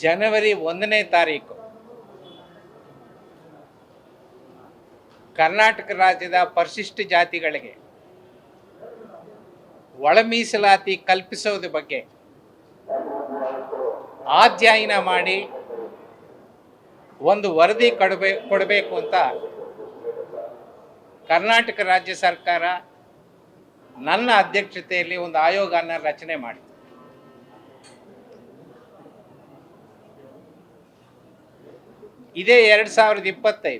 ಜನವರಿ 1ನೇ ತಾರೀಕು ಕರ್ನಾಟಕ ರಾಜ್ಯದ ಪರಿಶಿಷ್ಟ ಜಾತಿಗಳಿಗೆ ಒಳ ಮೀಸಲಾತಿ ಕಲ್ಪಿಸೋದ್ರ ಬಗ್ಗೆ ಅಧ್ಯಯನ ಮಾಡಿ ಒಂದು ವರದಿ ಕೊಡಬೇಕು ಅಂತ ಕರ್ನಾಟಕ ರಾಜ್ಯ ಸರ್ಕಾರ ನನ್ನ ಅಧ್ಯಕ್ಷತೆಯಲ್ಲಿ ಒಂದು ಆಯೋಗನ ರಚನೆ ಮಾಡಿ ಇದೇ 2025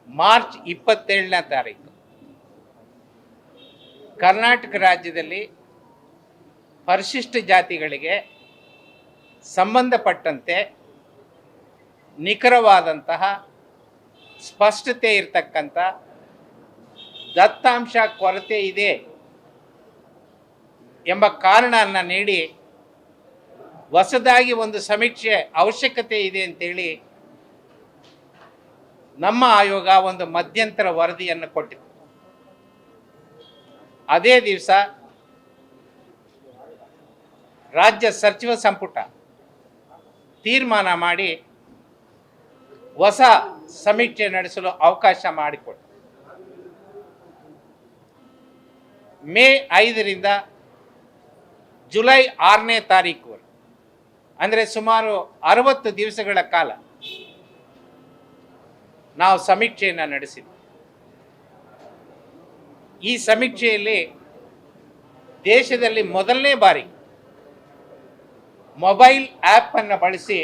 ಮಾರ್ಚ್ 27ನೇ ತಾರೀಕು ಕರ್ನಾಟಕ ರಾಜ್ಯದಲ್ಲಿ ಪರಿಶಿಷ್ಟ ಜಾತಿಗಳಿಗೆ ಸಂಬಂಧಪಟ್ಟಂತೆ ನಿಖರವಾದಂತಹ ಸ್ಪಷ್ಟತೆ ಇರತಕ್ಕಂಥ ದತ್ತಾಂಶ ಕೊರತೆ ಇದೆ ಎಂಬ ಕಾರಣವನ್ನು ನೀಡಿ ಹೊಸದಾಗಿ ಒಂದು ಸಮೀಕ್ಷೆ ಅವಶ್ಯಕತೆ ಇದೆ ಅಂತೇಳಿ ನಮ್ಮ ಆಯೋಗ ಒಂದು ಮಧ್ಯಂತರ ವರದಿಯನ್ನು ಕೊಟ್ಟಿತು. ಅದೇ ದಿವಸ ರಾಜ್ಯ ಸಚಿವ ಸಂಪುಟ ತೀರ್ಮಾನ ಮಾಡಿ ಹೊಸ ಸಮೀಕ್ಷೆ ನಡೆಸಲು ಅವಕಾಶ ಮಾಡಿಕೊಟ್ಟು ಮೇ 5ರಿಂದ ಜುಲೈ 6ನೇ ತಾರೀಕು ಅಂದರೆ ಸುಮಾರು 60 ದಿವಸಗಳ ಕಾಲ ನಾವು ಸಮೀಕ್ಷೆಯನ್ನು ನಡೆಸಿದ್ವಿ. ಈ ಸಮೀಕ್ಷೆಯಲ್ಲಿ ದೇಶದಲ್ಲಿ ಮೊದಲನೇ ಬಾರಿ ಮೊಬೈಲ್ ಆ್ಯಪನ್ನು ಬಳಸಿ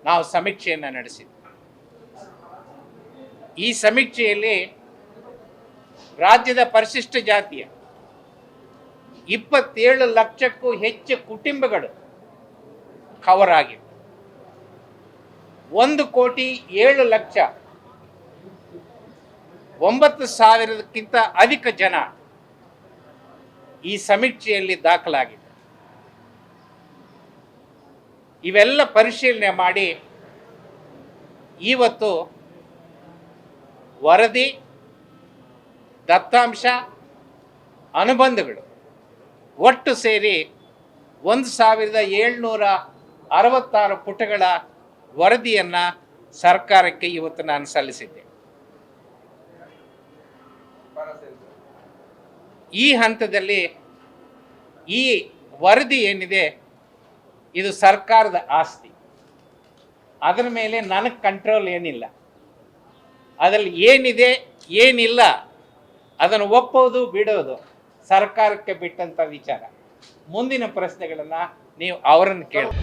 ನಾವು ಸಮೀಕ್ಷೆಯನ್ನು ನಡೆಸಿದ್ವಿ. ಈ ಸಮೀಕ್ಷೆಯಲ್ಲಿ ರಾಜ್ಯದ ಪರಿಶಿಷ್ಟ ಜಾತಿಯ 27 ಲಕ್ಷಕ್ಕೂ ಹೆಚ್ಚು ಕುಟುಂಬಗಳು ಕವರ್ ಆಗಿವೆ. 1,07,9,000ಕ್ಕಿಂತ ಅಧಿಕ ಜನ ಈ ಸಮೀಕ್ಷೆಯಲ್ಲಿ ದಾಖಲಾಗಿದೆ. ಇವೆಲ್ಲ ಪರಿಶೀಲನೆ ಮಾಡಿ ಇವತ್ತು ವರದಿ, ದತ್ತಾಂಶ, ಅನುಬಂಧಗಳು ಒಟ್ಟು ಸೇರಿ 1,766 ಪುಟಗಳ ವರದಿಯನ್ನು ಸರ್ಕಾರಕ್ಕೆ ಇವತ್ತು ನಾನು ಸಲ್ಲಿಸಿದ್ದೆ. ಈ ಹಂತದಲ್ಲಿ ಈ ವರದಿ ಏನಿದೆ ಇದು ಸರ್ಕಾರದ ಆಸ್ತಿ. ಅದರ ಮೇಲೆ ನನಗೆ ಕಂಟ್ರೋಲ್ ಏನಿಲ್ಲ. ಅದರಲ್ಲಿ ಏನಿದೆ ಏನಿಲ್ಲ ಅದನ್ನು ಒಪ್ಪೋದು ಬಿಡೋದು ಸರ್ಕಾರಕ್ಕೆ ಬಿಟ್ಟಂಥ ವಿಚಾರ. ಮುಂದಿನ ಪ್ರಶ್ನೆಗಳನ್ನು ನೀವು ಅವರನ್ನು ಕೇಳಿ.